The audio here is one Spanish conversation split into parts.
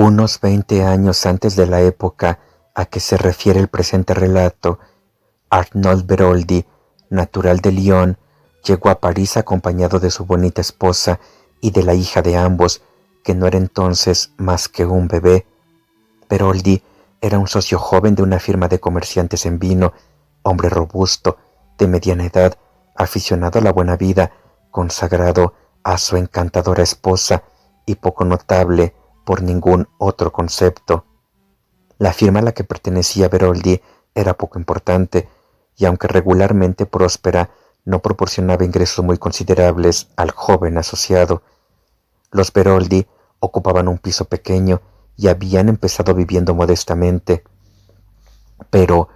Unos 20 años antes de la época a que se refiere el presente relato, Arnold Beroldi, natural de Lyon, llegó a París acompañado de su bonita esposa y de la hija de ambos, que no era entonces más que un bebé. Beroldi era un socio joven de una firma de comerciantes en vino, hombre robusto, de mediana edad, aficionado a la buena vida, consagrado a su encantadora esposa y poco notable por ningún otro concepto. La firma a la que pertenecía Beroldi era poco importante y aunque regularmente próspera, no proporcionaba ingresos muy considerables al joven asociado. Los Beroldi ocupaban un piso pequeño y habían empezado viviendo modestamente. Pero,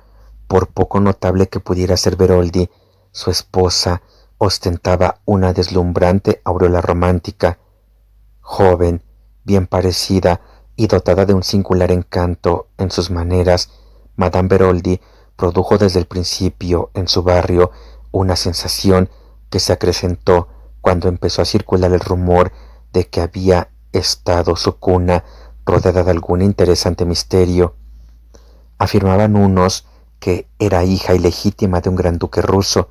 por poco notable que pudiera ser Beroldi, su esposa ostentaba una deslumbrante aureola romántica. Joven, bien parecida y dotada de un singular encanto en sus maneras, Madame Beroldi produjo desde el principio en su barrio una sensación que se acrecentó cuando empezó a circular el rumor de que había estado su cuna rodeada de algún interesante misterio. Afirmaban unos que era hija ilegítima de un gran duque ruso,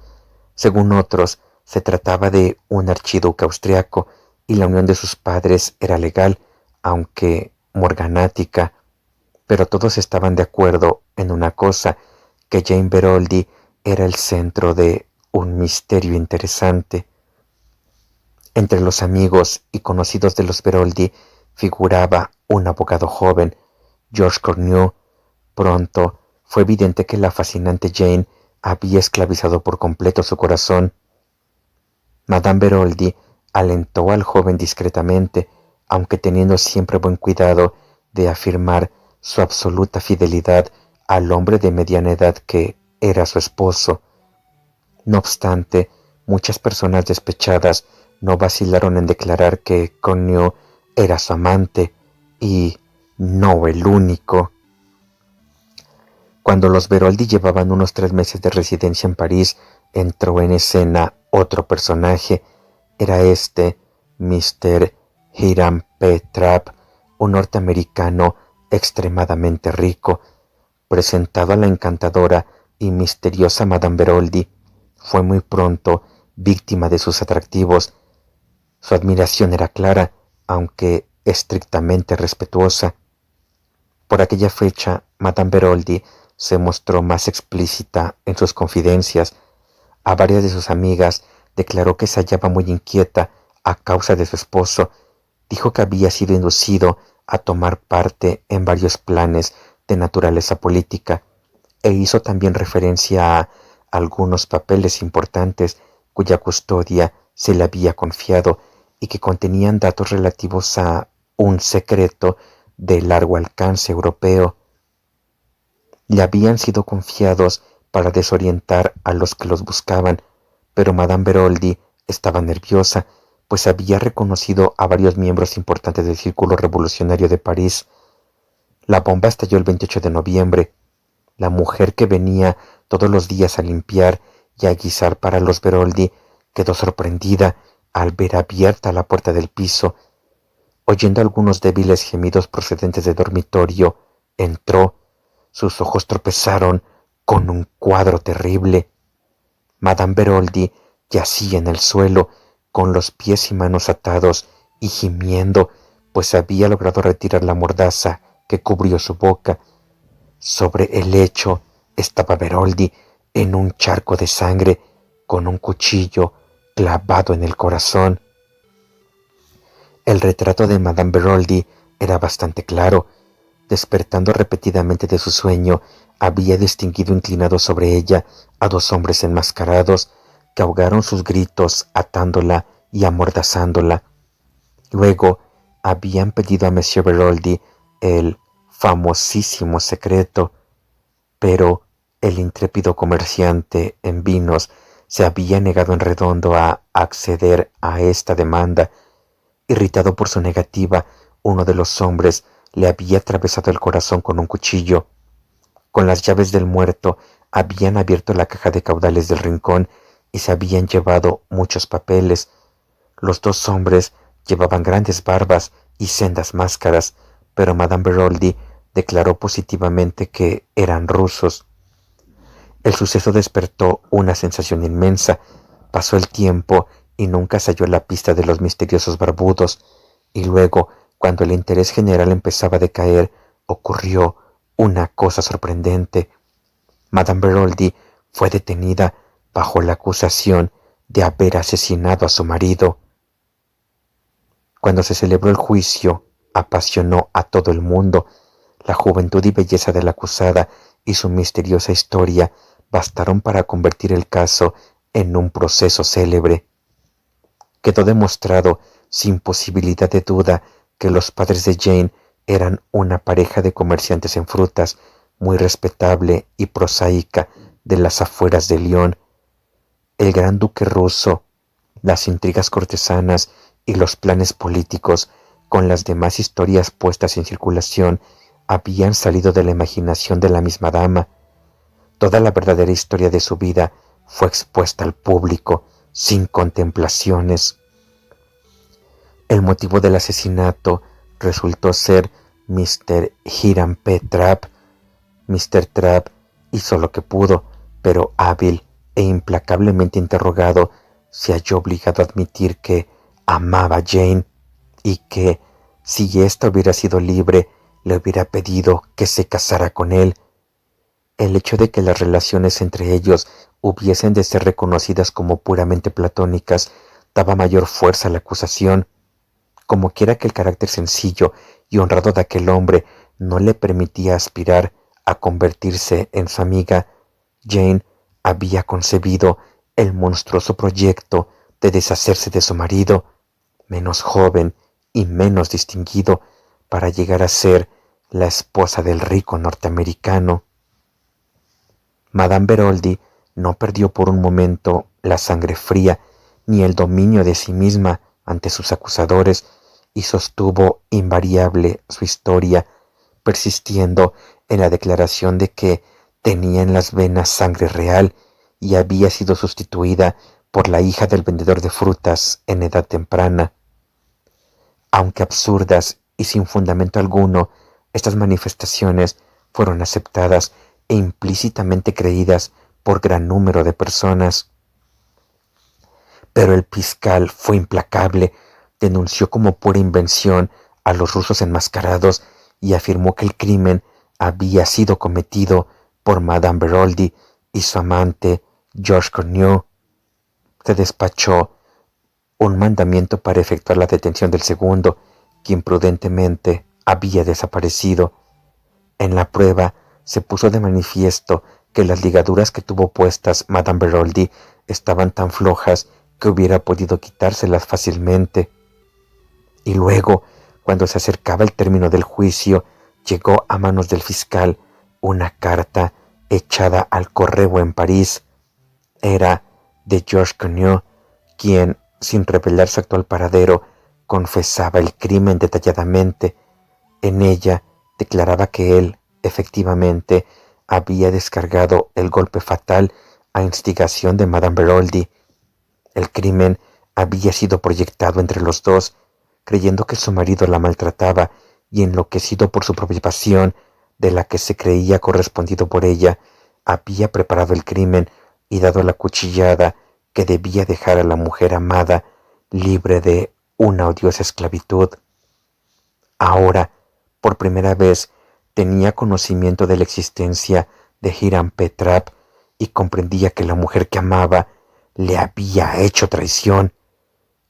según otros se trataba de un archiduque austriaco y la unión de sus padres era legal, aunque morganática, pero todos estaban de acuerdo en una cosa, que Jane Beroldi era el centro de un misterio interesante. Entre los amigos y conocidos de los Beroldi figuraba un abogado joven, Georges Cornu. Pronto fue evidente que la fascinante Jane había esclavizado por completo su corazón. Madame Beroldi alentó al joven discretamente, aunque teniendo siempre buen cuidado de afirmar su absoluta fidelidad al hombre de mediana edad que era su esposo. No obstante, muchas personas despechadas no vacilaron en declarar que Cornu era su amante y no el único. Cuando los Beroldi llevaban unos 3 meses de residencia en París, entró en escena otro personaje. Era Mr. Hiram P. Trapp, un norteamericano extremadamente rico. Presentado a la encantadora y misteriosa Madame Beroldi, fue muy pronto víctima de sus atractivos. Su admiración era clara, aunque estrictamente respetuosa. Por aquella fecha, Madame Beroldi se mostró más explícita en sus confidencias. A varias de sus amigas declaró que se hallaba muy inquieta a causa de su esposo. Dijo que había sido inducido a tomar parte en varios planes de naturaleza política e hizo también referencia a algunos papeles importantes cuya custodia se le había confiado y que contenían datos relativos a un secreto de largo alcance europeo. Le habían sido confiados para desorientar a los que los buscaban, pero Madame Beroldi estaba nerviosa, pues había reconocido a varios miembros importantes del Círculo Revolucionario de París. La bomba estalló el 28 de noviembre. La mujer que venía todos los días a limpiar y a guisar para los Beroldi quedó sorprendida al ver abierta la puerta del piso. Oyendo algunos débiles gemidos procedentes del dormitorio, entró. Sus ojos tropezaron con un cuadro terrible. Madame Beroldi yacía en el suelo, con los pies y manos atados y gimiendo, pues había logrado retirar la mordaza que cubrió su boca. Sobre el lecho estaba Beroldi en un charco de sangre, con un cuchillo clavado en el corazón. El retrato de Madame Beroldi era bastante claro. Despertando repetidamente de su sueño, había distinguido inclinados sobre ella a 2 hombres enmascarados que ahogaron sus gritos atándola y amordazándola. Luego habían pedido a Monsieur Beroldi el famosísimo secreto, pero el intrépido comerciante en vinos se había negado en redondo a acceder a esta demanda. Irritado por su negativa, uno de los hombres le había atravesado el corazón con un cuchillo. Con las llaves del muerto habían abierto la caja de caudales del rincón y se habían llevado muchos papeles. Los 2 hombres llevaban grandes barbas y sendas máscaras, pero Madame Beroldi declaró positivamente que eran rusos. El suceso despertó una sensación inmensa. Pasó el tiempo y nunca se halló la pista de los misteriosos barbudos, y luego, cuando el interés general empezaba a decaer, ocurrió una cosa sorprendente. Madame Beroldi fue detenida bajo la acusación de haber asesinado a su marido. Cuando se celebró el juicio, apasionó a todo el mundo. La juventud y belleza de la acusada y su misteriosa historia bastaron para convertir el caso en un proceso célebre. Quedó demostrado, sin posibilidad de duda, que los padres de Jane eran una pareja de comerciantes en frutas, muy respetable y prosaica, de las afueras de Lyon. El gran duque ruso, las intrigas cortesanas y los planes políticos, con las demás historias puestas en circulación, habían salido de la imaginación de la misma dama. Toda la verdadera historia de su vida fue expuesta al público, sin contemplaciones. El motivo del asesinato resultó ser Mr. Hiram P. Trapp. Mr. Trapp hizo lo que pudo, pero hábil e implacablemente interrogado, se halló obligado a admitir que amaba a Jane y que, si ésta hubiera sido libre, le hubiera pedido que se casara con él. El hecho de que las relaciones entre ellos hubiesen de ser reconocidas como puramente platónicas daba mayor fuerza a la acusación. Como quiera que el carácter sencillo y honrado de aquel hombre no le permitía aspirar a convertirse en su amiga, Jane había concebido el monstruoso proyecto de deshacerse de su marido, menos joven y menos distinguido, para llegar a ser la esposa del rico norteamericano. Madame Beroldi no perdió por un momento la sangre fría ni el dominio de sí misma ante sus acusadores, y sostuvo invariable su historia, persistiendo en la declaración de que tenía en las venas sangre real y había sido sustituida por la hija del vendedor de frutas en edad temprana. Aunque absurdas y sin fundamento alguno, estas manifestaciones fueron aceptadas e implícitamente creídas por gran número de personas. Pero el fiscal fue implacable, denunció como pura invención a los rusos enmascarados y afirmó que el crimen había sido cometido por Madame Beroldi y su amante Georges Cornu. Se despachó un mandamiento para efectuar la detención del segundo, quien prudentemente había desaparecido. En la prueba se puso de manifiesto que las ligaduras que tuvo puestas Madame Beroldi estaban tan flojas que hubiera podido quitárselas fácilmente. Y luego, cuando se acercaba el término del juicio, llegó a manos del fiscal una carta echada al correo en París. Era de Georges Cornu, quien, sin revelar su actual paradero, confesaba el crimen detalladamente. En ella declaraba que él, efectivamente, había descargado el golpe fatal a instigación de Madame Beroldi. El crimen había sido proyectado entre los dos, creyendo que su marido la maltrataba, y enloquecido por su propia pasión, de la que se creía correspondido por ella, había preparado el crimen y dado la cuchillada que debía dejar a la mujer amada libre de una odiosa esclavitud. Ahora, por primera vez, tenía conocimiento de la existencia de Hiram P. Trapp y comprendía que la mujer que amaba le había hecho traición.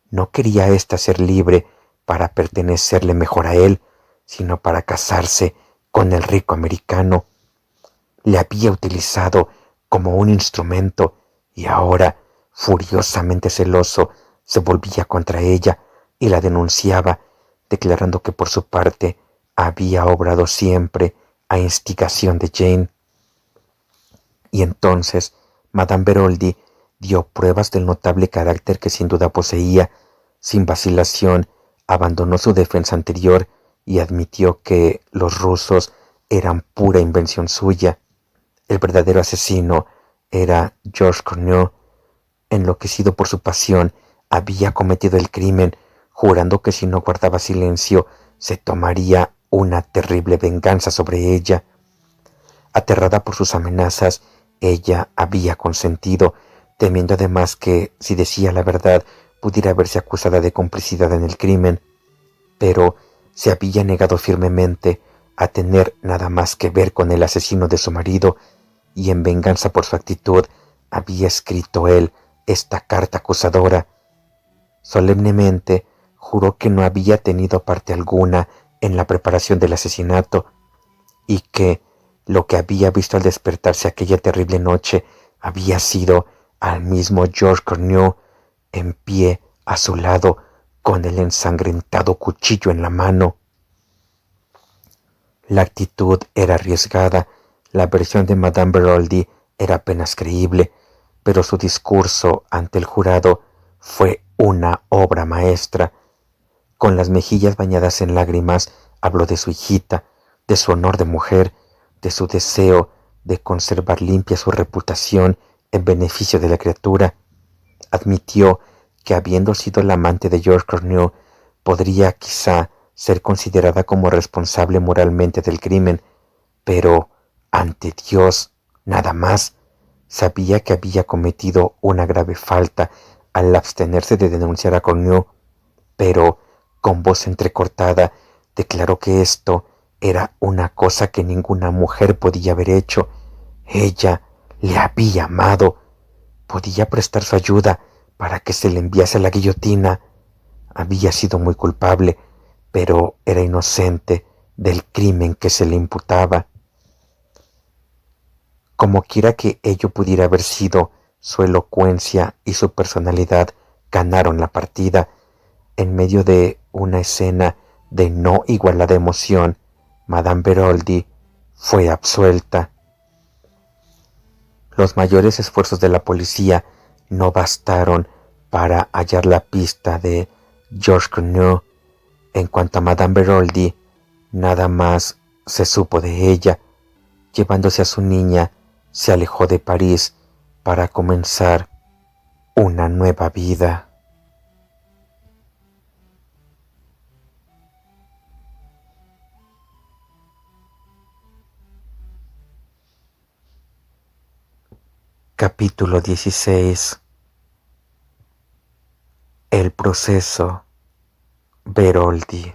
No quería ésta ser libre para pertenecerle mejor a él, sino para casarse con el rico americano. Le había utilizado como un instrumento y ahora, furiosamente celoso, se volvía contra ella y la denunciaba, declarando que por su parte había obrado siempre a instigación de Jane. Y entonces Madame Beroldi dio pruebas del notable carácter que sin duda poseía. Sin vacilación, abandonó su defensa anterior y admitió que los rusos eran pura invención suya. El verdadero asesino era Georges Cornu. Enloquecido por su pasión, había cometido el crimen, jurando que si no guardaba silencio, se tomaría una terrible venganza sobre ella. Aterrada por sus amenazas, ella había consentido, temiendo además que, si decía la verdad, pudiera verse acusada de complicidad en el crimen, pero se había negado firmemente a tener nada más que ver con el asesino de su marido, y en venganza por su actitud había escrito él esta carta acusadora. Solemnemente juró que no había tenido parte alguna en la preparación del asesinato y que lo que había visto al despertarse aquella terrible noche había sido al mismo George Cornue en pie a su lado con el ensangrentado cuchillo en la mano. La actitud era arriesgada, la versión de Madame Beroldy era apenas creíble, pero su discurso ante el jurado fue una obra maestra. Con las mejillas bañadas en lágrimas, habló de su hijita, de su honor de mujer, de su deseo de conservar limpia su reputación en beneficio de la criatura. Admitió que, habiendo sido la amante de George Cornue, podría quizá ser considerada como responsable moralmente del crimen, pero ante Dios, nada más. Sabía que había cometido una grave falta al abstenerse de denunciar a Cornue, pero con voz entrecortada declaró que esto era una cosa que ninguna mujer podía haber hecho. Ella le había amado, podía prestar su ayuda para que se le enviase a la guillotina. Había sido muy culpable, pero era inocente del crimen que se le imputaba. Como quiera que ello pudiera haber sido, su elocuencia y su personalidad ganaron la partida. En medio de una escena de no igualada emoción, Madame Beroldy fue absuelta. Los mayores esfuerzos de la policía no bastaron para hallar la pista de George Cornue. En cuanto a Madame Beroldy, nada más se supo de ella. Llevándose a su niña, se alejó de París para comenzar una nueva vida. Capítulo 16. El proceso Beroldy.